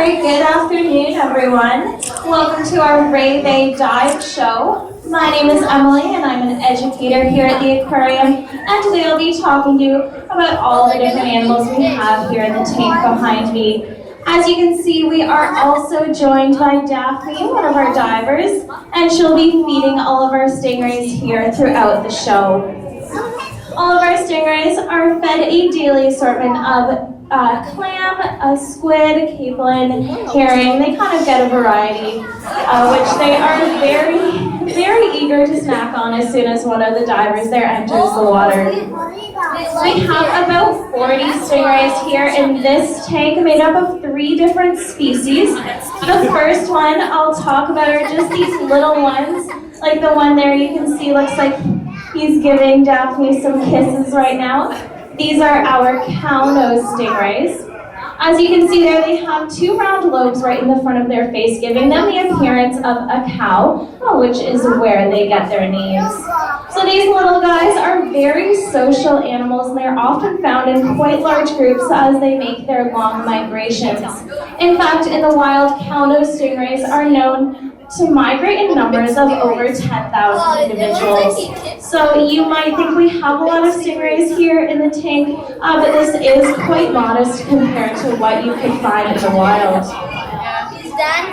right, good afternoon, everyone. Welcome to our Ray Bay Dive Show. My name is Emily, and I'm an educator here at the Aquarium, and today I'll be talking to you about all the different animals we have here in the tank behind me. As you can see, we are also joined by Daphne, one of our divers, and she'll be feeding all of our stingrays here throughout the show. All of our stingrays are fed a daily assortment of clam, squid, capelin, herring. They kind of get a variety, which they are very eager to snack on as soon as one of the divers there enters the water. We have about 40 stingrays here in this tank, made up of 3 different species. The first one I'll talk about are just these little ones, like the one there you can see looks like he's giving Daphne some kisses right now. These are our cow-nosed stingrays. As you can see there, they have 2 round lobes right in the front of their face, giving them the appearance of a cow, which is where they get their names. So these little guys are very social animals, and they're often found in quite large groups as they make their long migrations. In fact, in the wild, cow-nosed stingrays are known to migrate in numbers of over 10,000 individuals. So you might think we have a lot of stingrays here in the tank, but this is quite modest compared to what you could find in the wild.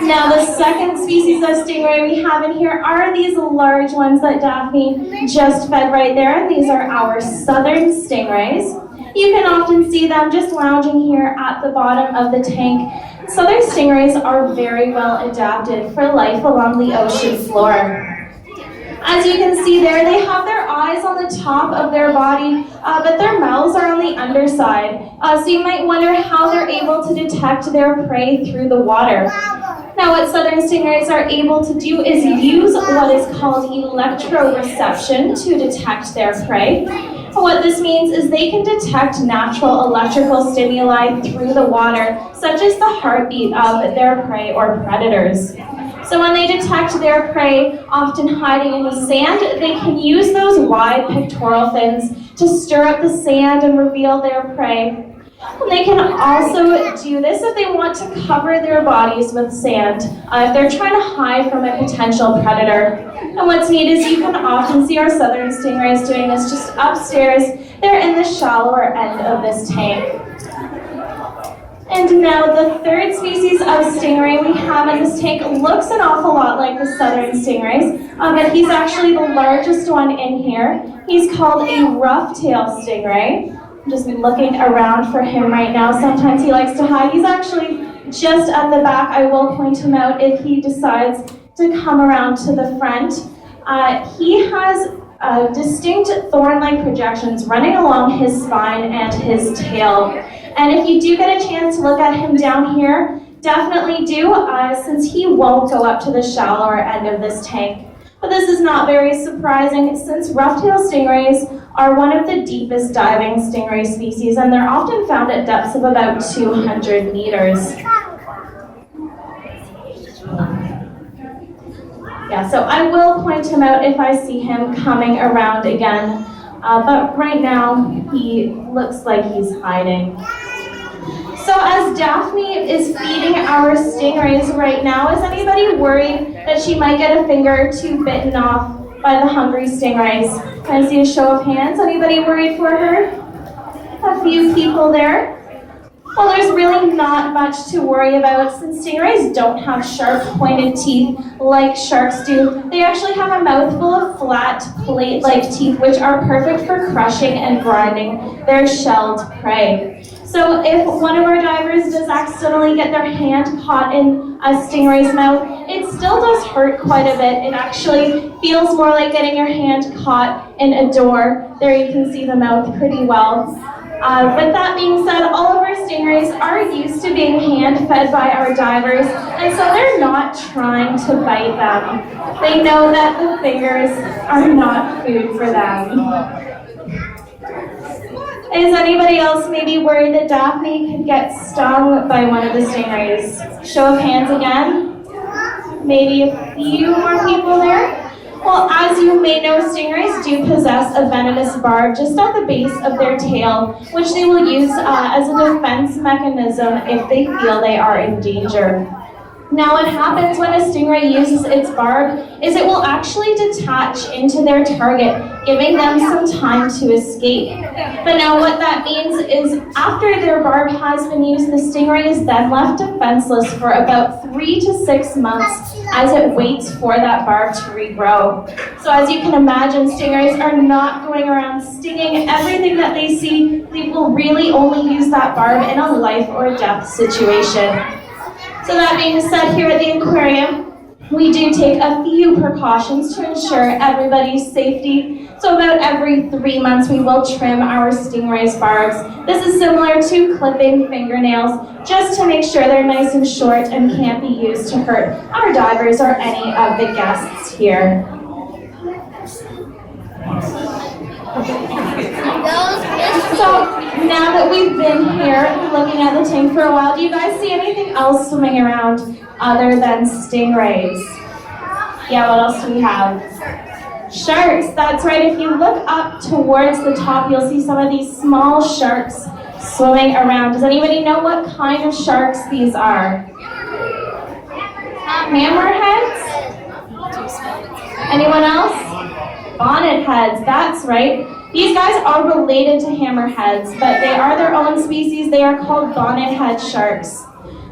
Now the second species of stingray we have in here are these large ones that Daphne just fed right there. These are our southern stingrays. You can often see them just lounging here at the bottom of the tank. Southern stingrays are very well adapted for life along the ocean floor. As you can see there, they have their eyes on the top of their body, but their mouths are on the underside. So you might wonder how they're able to detect their prey through the water. Now what southern stingrays are able to do is use what is called electroreception to detect their prey. What this means is they can detect natural electrical stimuli through the water, such as the heartbeat of their prey or predators. So when they detect their prey, often hiding in the sand, they can use those wide pectoral fins to stir up the sand and reveal their prey. And they can also do this if they want to cover their bodies with sand, if they're trying to hide from a potential predator. And what's neat is you can often see our southern stingrays doing this just upstairs. They're in the shallower end of this tank. And now the third species of stingray we have in this tank looks an awful lot like the southern stingrays, but he's actually the largest one in here. He's called a rough-tailed stingray. I'm just looking around for him right now. Sometimes he likes to hide. He's actually just at the back. I will point him out if he decides to come around to the front. He has distinct thorn-like projections running along his spine and his tail. And if you do get a chance to look at him down here, definitely do, since he won't go up to the shallower end of this tank. But this is not very surprising, since rough-tailed stingrays are one of the deepest diving stingray species, and they're often found at depths of about 200 meters. Yeah, so I will point him out if I see him coming around again, but right now he looks like he's hiding. So as Daphne is feeding our stingrays right now, is anybody worried that she might get a finger or 2 bitten off by the hungry stingrays? Can I see a show of hands? Anybody worried for her? A few people there. Well, there's really not much to worry about since stingrays don't have sharp, pointed teeth like sharks do. They actually have a mouthful of flat, plate-like teeth which are perfect for crushing and grinding their shelled prey. So if one of our divers does accidentally get their hand caught in a stingray's mouth, it still does hurt quite a bit. It actually feels more like getting your hand caught in a door. There you can see the mouth pretty well. With that being said, all of our stingrays are used to being hand-fed by our divers, and so they're not trying to bite them. They know that the fingers are not food for them. Is anybody else maybe worried that Daphne could get stung by one of the stingrays? Show of hands again. Maybe a few more people there. Well, as you may know, stingrays do possess a venomous barb just at the base of their tail, which they will use as a defense mechanism if they feel they are in danger. Now, what happens when a stingray uses its barb is it will actually detach into their target, giving them some time to escape. But now what that means is after their barb has been used, the stingray is then left defenseless for about 3 to 6 months as it waits for that barb to regrow. So as you can imagine, stingrays are not going around stinging everything that they see. They will really only use that barb in a life or death situation. So that being said, here at the aquarium, we do take a few precautions to ensure everybody's safety. So about every 3 months, we will trim our stingrays' barbs. This is similar to clipping fingernails, just to make sure they're nice and short and can't be used to hurt our divers or any of the guests here. So now that we've been here looking at the tank for a while, do you guys see anything else swimming around other than stingrays? Yeah, what else do we have? Sharks, that's right. If you look up towards the top, you'll see some of these small sharks swimming around. Does anybody know what kind of sharks these are? Hammerheads? Anyone else? Bonnetheads, that's right. These guys are related to hammerheads, but they are their own species. They are called bonnethead sharks.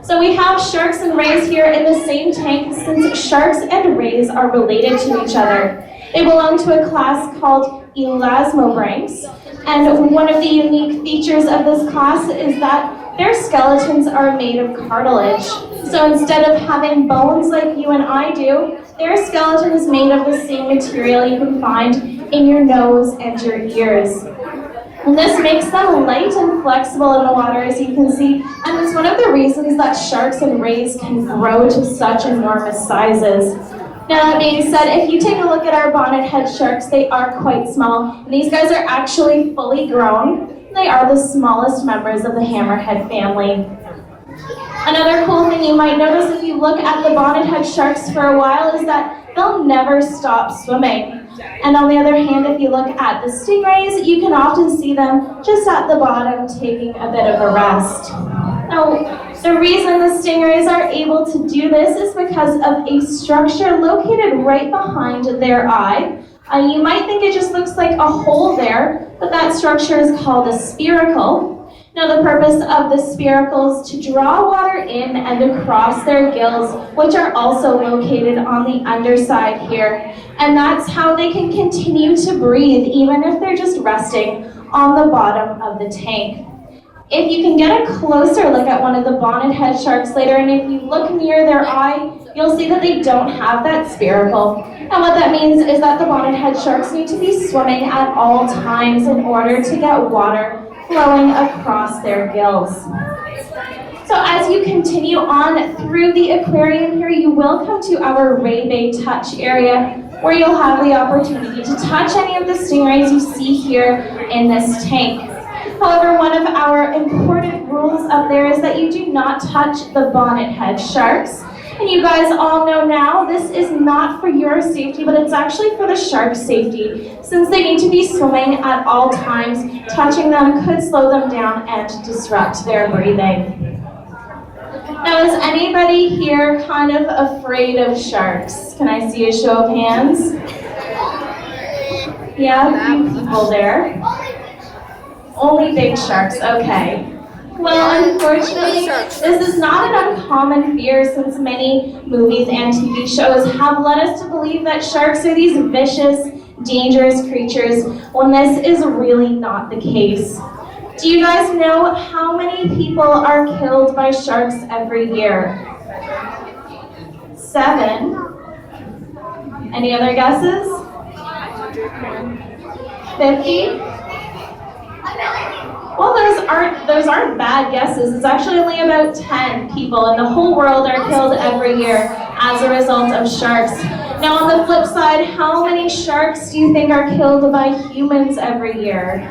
So we have sharks and rays here in the same tank since sharks and rays are related to each other. They belong to a class called elasmobranchs, and one of the unique features of this class is that their skeletons are made of cartilage. So instead of having bones like you and I do, their skeleton is made of the same material you can find in your nose and your ears. And this makes them light and flexible in the water, as you can see, and it's one of the reasons that sharks and rays can grow to such enormous sizes. Now that being said, if you take a look at our bonnethead sharks, they are quite small. These guys are actually fully grown. They are the smallest members of the hammerhead family. Another cool thing you might notice if you look at the bonnethead sharks for a while is that they'll never stop swimming. And on the other hand, if you look at the stingrays, you can often see them just at the bottom taking a bit of a rest. Now, the reason the stingrays are able to do this is because of a structure located right behind their eye. You might think it just looks like a hole there, but that structure is called a spiracle. Now, the purpose of the spiracle is to draw water in and across their gills, which are also located on the underside here. And that's how they can continue to breathe, even if they're just resting on the bottom of the tank. If you can get a closer look at one of the bonnethead sharks later, and if you look near their eye, you'll see that they don't have that spiracle. And what that means is that the bonnethead sharks need to be swimming at all times in order to get water flowing across their gills. So as you continue on through the aquarium here, you will come to our Ray Bay Touch area, where you'll have the opportunity to touch any of the stingrays you see here in this tank. However, one of our important rules up there is that you do not touch the bonnethead sharks. And you guys all know now, this is not for your safety, but it's actually for the shark's safety. Since they need to be swimming at all times, touching them could slow them down and disrupt their breathing. Now, is anybody here kind of afraid of sharks? Can I see a show of hands? Yeah, a few people there. Only big sharks, okay. Well, unfortunately, this is not an uncommon fear since many movies and TV shows have led us to believe that sharks are these vicious, dangerous creatures, when this is really not the case. Do you guys know how many people are killed by sharks every year? 7. Any other guesses? 50? Well, those aren't bad guesses. It's actually only about 10 people in the whole world are killed every year as a result of sharks. Now, on the flip side, how many sharks do you think are killed by humans every year?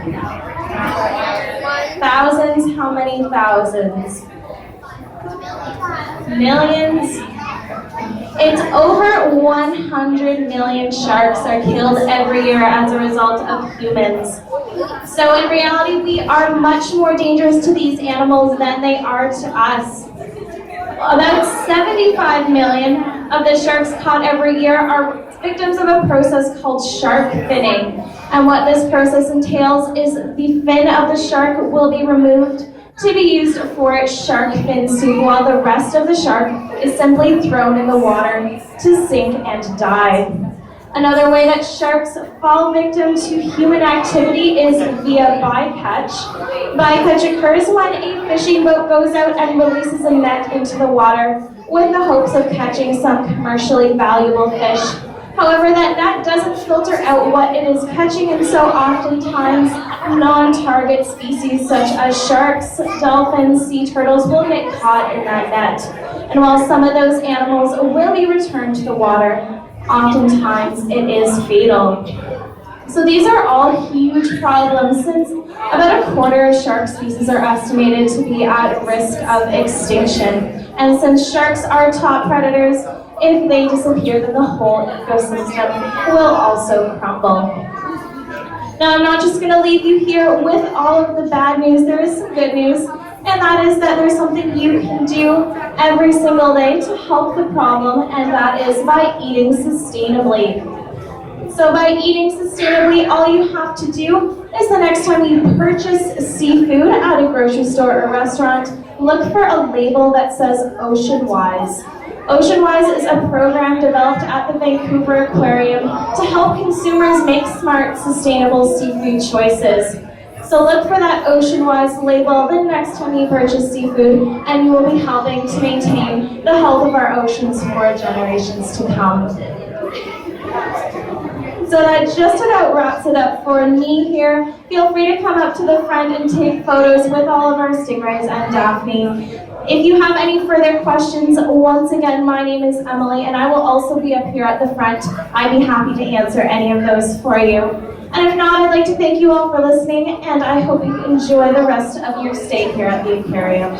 Thousands? How many thousands? Millions? It's over 100 million sharks are killed every year as a result of humans. So in reality, we are much more dangerous to these animals than they are to us. About 75 million of the sharks caught every year are victims of a process called shark finning. And what this process entails is the fin of the shark will be removed to be used for shark fin soup, while the rest of the shark is simply thrown in the water to sink and die. Another way that sharks fall victim to human activity is via bycatch. Bycatch occurs when a fishing boat goes out and releases a net into the water with the hopes of catching some commercially valuable fish. However, that net doesn't filter out what it is catching, and so oftentimes non-target species such as sharks, dolphins, sea turtles will get caught in that net. And while some of those animals will be returned to the water, oftentimes it is fatal. So these are all huge problems, since about a quarter of shark species are estimated to be at risk of extinction. And since sharks are top predators, if they disappear, then the whole ecosystem will also crumble. Now, I'm not just going to leave you here with all of the bad news. There is some good news, and that is that there's something you can do every single day to help the problem, and that is by eating sustainably. So by eating sustainably, all you have to do is the next time you purchase seafood at a grocery store or restaurant, look for a label that says Ocean Wise. Ocean Wise is a program developed at the Vancouver Aquarium to help consumers make smart, sustainable seafood choices. So look for that Ocean Wise label the next time you purchase seafood, and you will be helping to maintain the health of our oceans for generations to come. So that just about wraps it up for me here. Feel free to come up to the front and take photos with all of our stingrays and Daphne. If you have any further questions, once again, my name is Emily, and I will also be up here at the front. I'd be happy to answer any of those for you. And if not, I'd like to thank you all for listening, and I hope you enjoy the rest of your stay here at the aquarium.